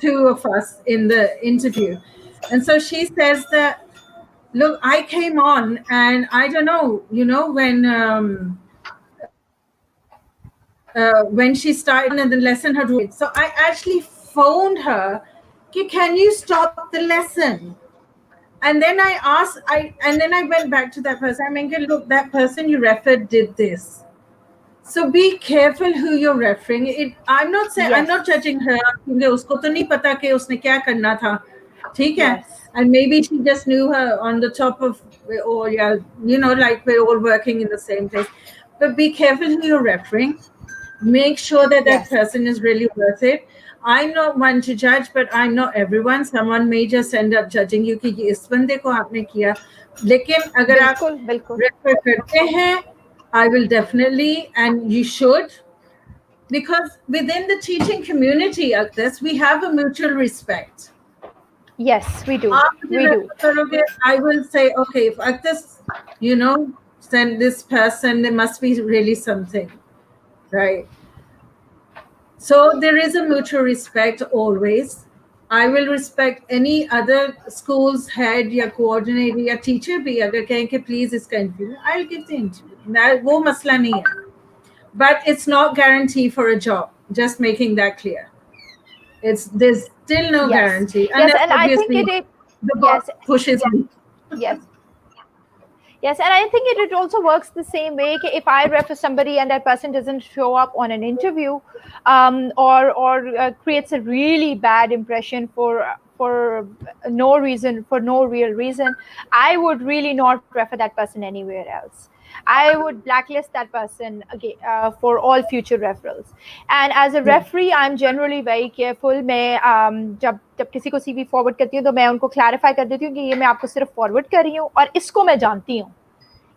two of us in the interview. And so she says that, look, I came on and I don't know, when she started and the lesson had ruined. So I actually phoned her, can you stop the lesson? And then I went back to that person. I mean, look, that person you referred did this. So be careful who you're referring. I'm not saying I'm Yes. not judging her. क्योंकि उसको तो नहीं पता कि उसने क्या करना था, ठीक है? Yes. And maybe she just knew her on the top of, or yeah, like we're all working in the same place. But be careful who you're referring. Make sure that Yes. person is really worth it. I'm not one to judge, but I'm not everyone. Someone may just end up judging you कि इस बंदे को आपने किया. लेकिन अगर आप बिल्कुल बिल्कुल. refer करते हैं, I will definitely, and you should, because within the teaching community, Aqdus, we have a mutual respect. Yes, we do. After We do. I will say, okay, if Aqdus, send this person, there must be really something, right? So there is a mutual respect always. I will respect any other school's head या coordinator या teacher भी अगर कहें कि please इसका interview, I'll give the interview. वो मसला नहीं है. But it's not guarantee for a job. Just making that clear. There's still no Yes. guarantee. Yes, Unless and I think obviously the boss yes. pushes me. Yes. Yes, and I think it also works the same way. If I refer somebody and that person doesn't show up on an interview, or creates a really bad impression for no reason, for no real reason, I would really not refer that person anywhere else. I would blacklist that person again for all future referrals. And as a referee, I'm generally very careful. मैं जब जब किसी को CV forward करती हूँ तो मैं उनको clarify कर देती हूँ कि ये मैं आपको सिर्फ forward कर रही हूँ और इसको मैं जानती हूँ.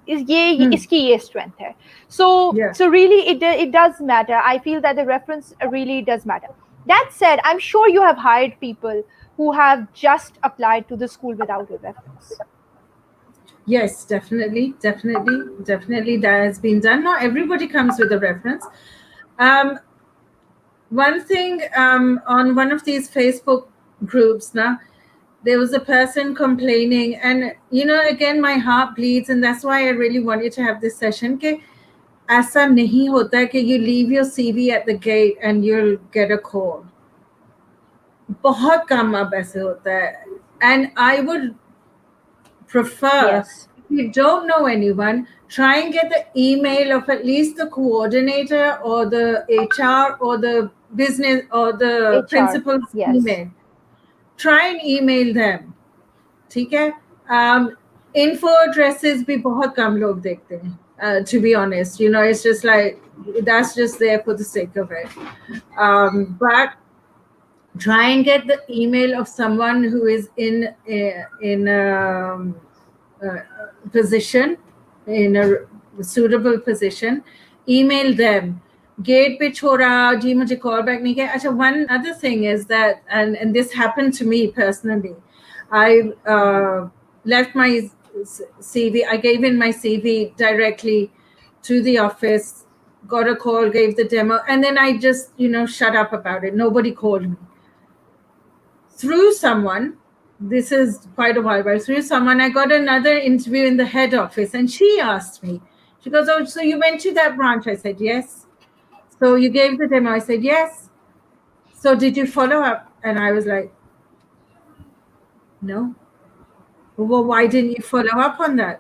इसकी ये strength है. So really it does matter. I feel that the reference really does matter. That said, I'm sure you have hired people who have just applied to the school without a reference. Yes, definitely that has been done. Not everybody comes with a reference. One thing, on one of these Facebook groups now, there was a person complaining, and again my heart bleeds, and that's why I really wanted to have this session कि ऐसा नहीं होता है कि you leave your CV at the gate and you'll get a call. बहुत कम अब ऐसे होता है. And I would prefer, if you don't know anyone, try and get the email of at least the coordinator or the HR or the business or the HR, principal's email. Try and email them. ठीक है? Info addresses भी बहुत कम लोग देखते हैं. To be honest, it's just like that's just there for the sake of it. But try and get the email of someone who is in position, in a suitable position. Email them. Gate pe chora ji mujhe call back nahi kiya. One other thing is that, and this happened to me personally. I left my CV. I gave in my CV directly to the office, got a call, gave the demo, and then I just, shut up about it. Nobody called me. Through someone, this is quite a while back, through someone, I got another interview in the head office, and she asked me, she goes, "Oh, so you went to that branch?" I said, "Yes." "So you gave the demo?" I said, "Yes." "So did you follow up?" And I was like, "No." "Well, why didn't you follow up on that?"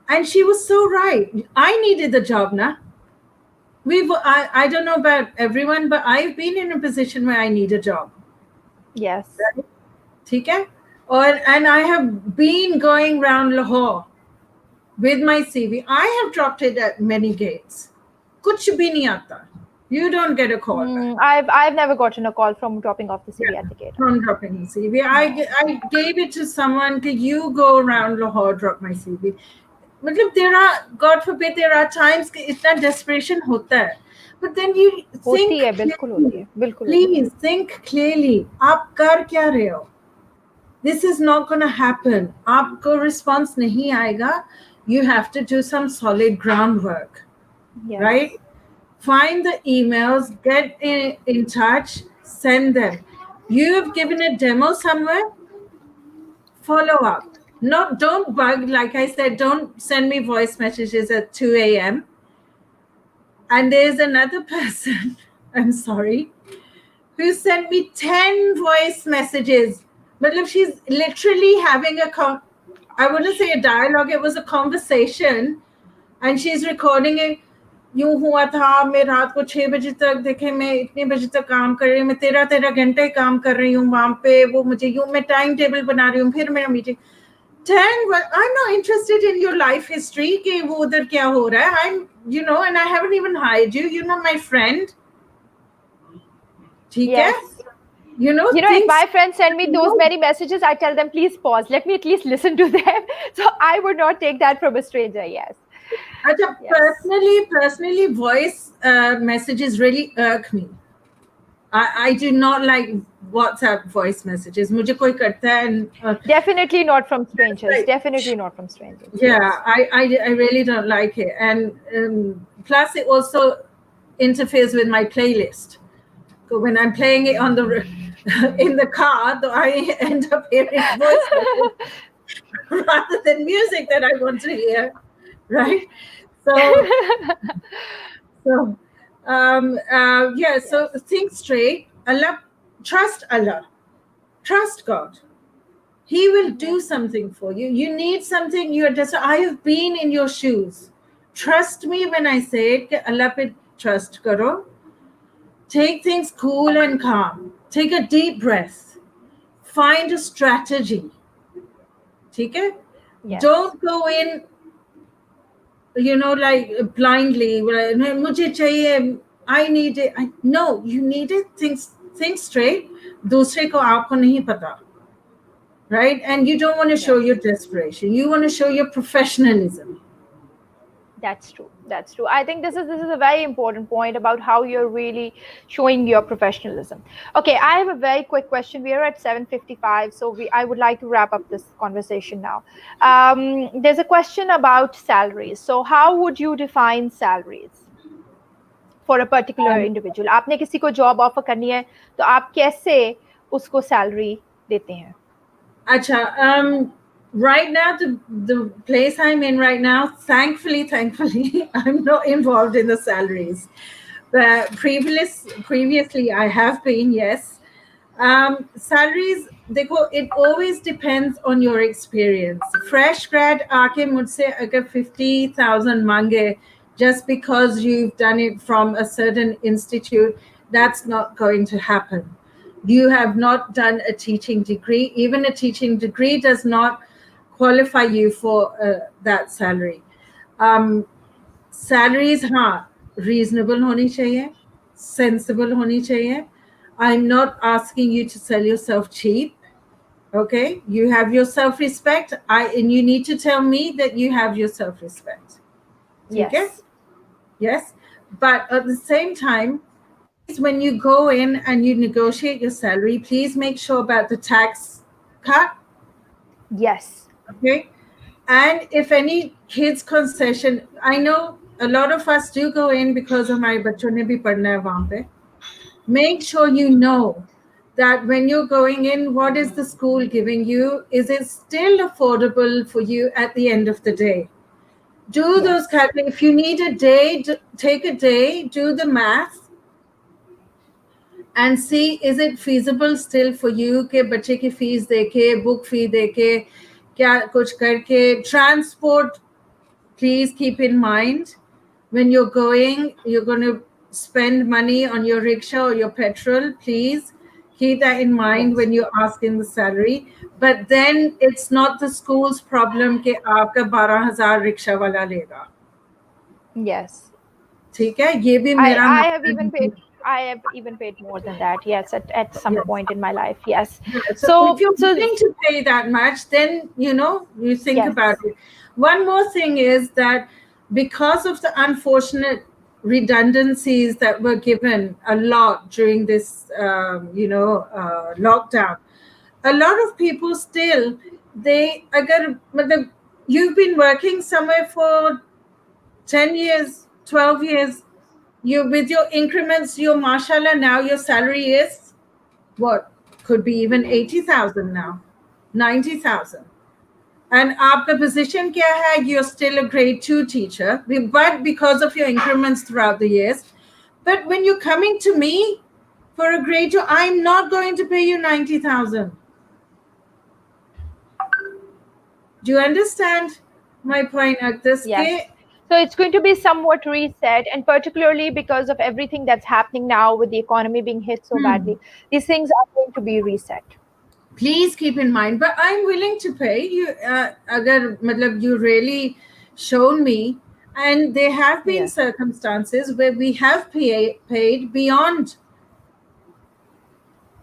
And she was so right. I needed the job, na. I don't know about everyone, but I've been in a position where I need a job. Yes. ठीक है? And I have been going round Lahore with my CV. I have dropped it at many gates. कुछ भी नहीं आता. You don't get a call back. I've never gotten a call from dropping off the CV at the gate. From dropping the CV. I gave it to someone. Can you go around Lahore, drop my CV? मतलब there are, God forbid, there are times कि इतना desperation होता है. But then you think clearly. Please think clearly. आप कर क्या रहे हो? This is not going to happen. आपको response नहीं आएगा. You have to do some solid groundwork. Yes. Right? Find the emails, get in touch, send them. You have given a demo somewhere, follow up. Don't bug. Like I said, don't send me voice messages at 2 a.m. And there's another person, I'm sorry, who sent me 10 voice messages. But if she's literally having I wouldn't say a dialogue, it was a conversation. And she's recording it. यूं हुआ था, मैं रात को 6 बजे तक देखे, मैं इतने बजे तक काम कर रही हूँ, मैं 13 घंटे काम कर रही हूँ वहां पे, वो मुझे यूं, मैं टाइम टेबल बना रही हूँ, फिर मेरा meeting 10. I'm not interested in your life history कि वो उधर क्या हो रहा है. I'm, and I haven't even hired you. You're not my friend. ठीक है? If my friends send me those many messages, I tell them, please pause. Let me at least listen to them. So I would not take that from a stranger. Yes. Personally, voice messages really irk me. I do not like WhatsApp voice messages. मुझे कोई करता है. Definitely not from strangers. Definitely not from strangers. Yeah, yes. I really don't like it. And plus it also interferes with my playlist. So when I'm playing it on in the car, I end up hearing voice messages rather than music that I want to hear. Right? So think straight. Trust Allah. Trust God. He will do something for you. You need something. I have been in your shoes. Trust me when I say it. Allah pe trust karo. Take things cool and calm. Take a deep breath. Find a strategy. Okay? Yes. Don't go in, like blindly. Mujhe chahiye, I need it. No, you need it. Think straight. Dusre ko aapko nahi pata. Right? And you don't want to show your desperation. You want to show your professionalism. That's true. That's true. I think this is a very important point about how you're really showing your professionalism. Okay, I have a very quick question. We are at 7:55, so I would like to wrap up this conversation now. There's a question about salaries. So how would you define salaries for a particular individual? आपने किसी को job offer करनी है, तो आप कैसे उसको salary देते हैं? अच्छा, right now, the place I'm in right now, thankfully, I'm not involved in the salaries. But previously, I have been, yes. Salaries, it always depends on your experience. Fresh grad, aake mujhse agar 50,000 mange, just because you've done it from a certain institute, that's not going to happen. You have not done a teaching degree. Even a teaching degree does not qualify you for that salary. Salaries, reasonable honi chahiye, sensible honi chahiye. I'm not asking you to sell yourself cheap. Okay, you have your self-respect. And you need to tell me that you have your self-respect. Yes. Okay? Yes. But at the same time, please, when you go in and you negotiate your salary, please make sure about the tax cut. Yes. Okay. And if any kids concession, I know a lot of us do go in because हमारे बच्चों ने भी पढ़ना है वहाँ पे. Make sure you know that when you're going in, what is the school giving you? Is it still affordable for you at the end of the day? Do those Yes. calculations. If you need a day, take a day, do the math, and see is it feasible still for you कि बच्चे की fees देके book फी देके क्या कुछ करके transport. Please keep in mind when you're going to spend money on your rickshaw or your petrol. Please keep that in mind Yes. when you're asking the salary. But then it's not the school's problem कि आपका 12,000 rickshaw वाला लेगा. Yes. ठीक है ये भी I मेरा I have मसला even नहीं paid है. I have even paid more than that. Yes, at some Yes. point in my life. Yes. Yeah, so if So you're so willing to pay that much, then you think about yes. it. One more thing is that because of the unfortunate redundancies that were given a lot during this, lockdown, a lot of people still मतलब you've been working somewhere for 10 years, 12 years. You with your increments, your mashallah now your salary is what could be even 80,000 now, 90,000. And आपका position क्या है? You're still a grade 2 teacher, but because of your increments throughout the years. But when you're coming to me for a grade 2, I'm not going to pay you 90,000. Do you understand my point at this Yes. case? So it's going to be somewhat reset, and particularly because of everything that's happening now with the economy being hit so badly, these things are going to be reset. Please keep in mind, but I'm willing to pay you agar matlab you really shown me, and there have been Yes. circumstances where we have paid beyond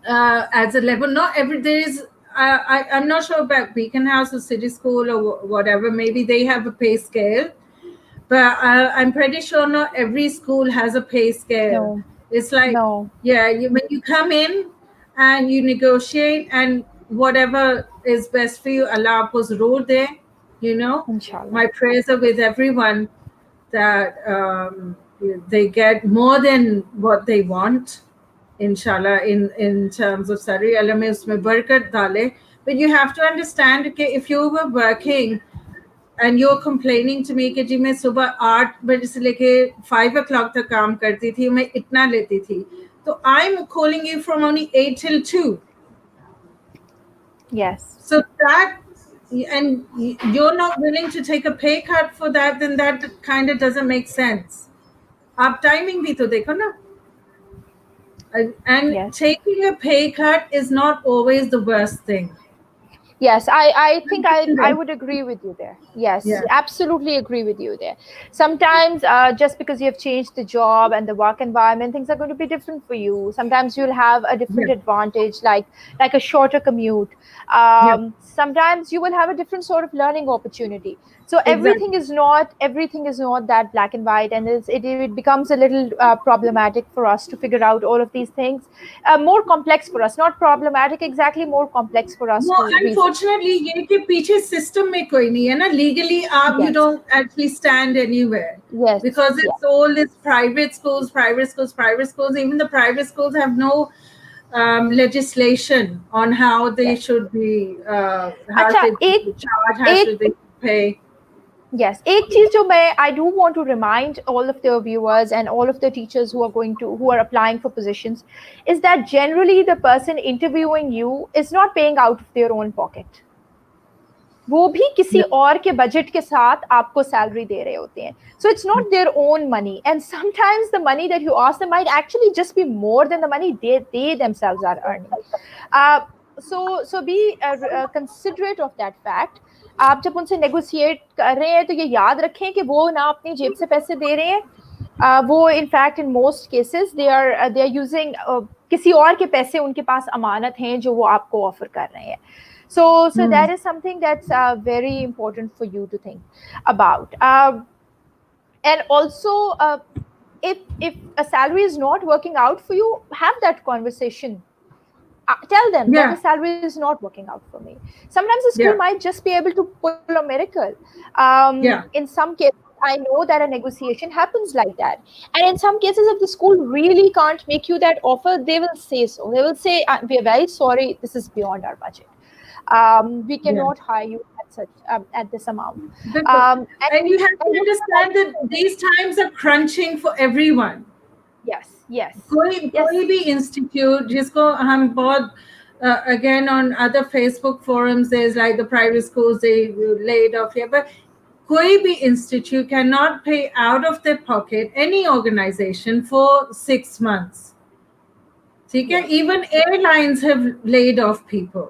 as a level. Not every there is I'm not sure about Beacon House or City School or whatever, maybe they have a pay scale, but I'm pretty sure not every school has a pay scale. No. It's like, No. yeah, when you come in and you negotiate, and whatever is best for you, Allah was rule there. Inshallah. My prayers are with everyone that they get more than what they want, inshallah, in terms of salary. Allah mein usme barakat dale. But you have to understand, okay, if you were working and you're complaining to me कि जी मैं सुबह 8 बजे से लेके 5 o'clock तक काम करती थी, मैं इतना लेती थी, तो I'm calling you from only 8 till 2. Yes. So that, and you're not willing to take a pay cut for that, then that kind of doesn't make sense. आप टाइमिंग भी तो देखो ना. And Yes. taking a pay cut is not always the worst thing. Yes, I think I would agree with you there. Yes, Yeah. absolutely agree with you there. Sometimes just because you have changed the job and the work environment, things are going to be different for you. Sometimes you'll have a different Yeah. advantage, like a shorter commute. Yeah. Sometimes you will have a different sort of learning opportunity. So Exactly. everything is not that black and white, and it becomes a little problematic for us to figure out all of these things. More complex for us, not problematic exactly, more complex for us वो to reason. Unfortunately ये कि पीछे system में कोई नहीं है ना legally आप you Yes. don't actually stand anywhere Yes. because Yeah. it's all this private schools. Even the private schools have no legislation on how they Yes. should be how अच्छा should एक they charge, how एक should they pay. yes एक चीज जो मैं I do want to remind all of the viewers and all of the teachers who are applying for positions is that generally the person interviewing you is not paying out of their own pocket. वो भी किसी Yeah, और के budget के साथ आपको salary दे रहे होते हैं. So it's not their own money, and sometimes the money that you ask them might actually just be more than the money they themselves are earning. uh, so be considerate of that fact. आप जब उनसे negotiate कर रहे हैं तो ये याद रखें कि वो ना अपनी जेब से पैसे दे रहे हैं. वो in fact in most cases they are using किसी और के पैसे उनके पास अमानत हैं जो वो आपको ऑफर कर रहे हैं. So that is something that's very important for you to think about. And also, if a salary is not working out for you, have that conversation. tell them that the Yeah, salary is not working out for me. Sometimes the school yeah, might just be able to pull a miracle. yeah, In some cases, I know that a negotiation happens like that. And in some cases, if the school really can't make you that offer, they will say so. They will say, "We are very sorry, this is beyond our budget. We yeah. cannot hire you at such at this amount." Because, and you have And to you understand that these times are crunching for everyone. yes, yes, कोई yes, भी institute जिसको हम बहुत again on other Facebook forums there's like the private schools they laid off here, but कोई भी institute cannot pay out of their pocket any organization for 6 months. ठीक है? yes, Even airlines have laid off people.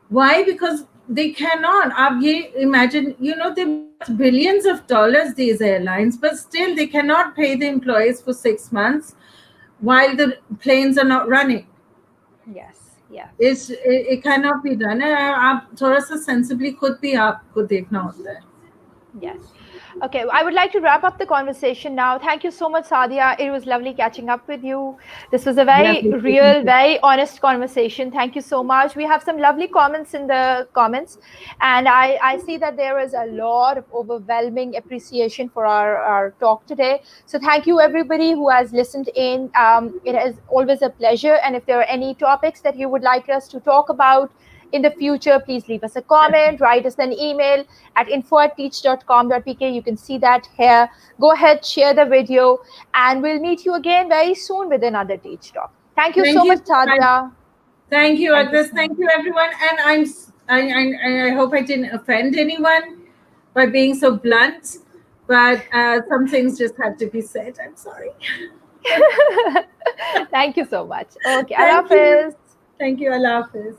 Why? Because they cannot. आप ये imagine, they worth billions of dollars, these airlines, but still they cannot pay the employees for 6 months while the planes are not running. yes, yes. It cannot be done. आप थोड़ा सा sensibly खुद भी आपको देखना होता है. Yes. Okay, I would like to wrap up the conversation now. Thank you so much, Saadia. It was lovely catching up with you. This was a very Lovely speaking real, to you. very honest conversation. Thank you so much. We have some lovely comments in the comments, and I see that there is a lot of overwhelming appreciation for our talk today. So thank you, everybody who has listened in. It is always a pleasure. And if there are any topics that you would like us to talk about in the future, please leave us a comment, write us an email at info@teach.com.pk. You can see that here. Go ahead, share the video, and we'll meet you again very soon with another Teach Talk. Thank you Thank so you much, so much. Sadia. Thank you, Thank you Agnes. so Thank much. you, everyone. And I hope I didn't offend anyone by being so blunt, but some things just had to be said. I'm sorry. Thank you so much. Okay, Allah Thank you. Hafiz. Thank you, Allah Hafiz.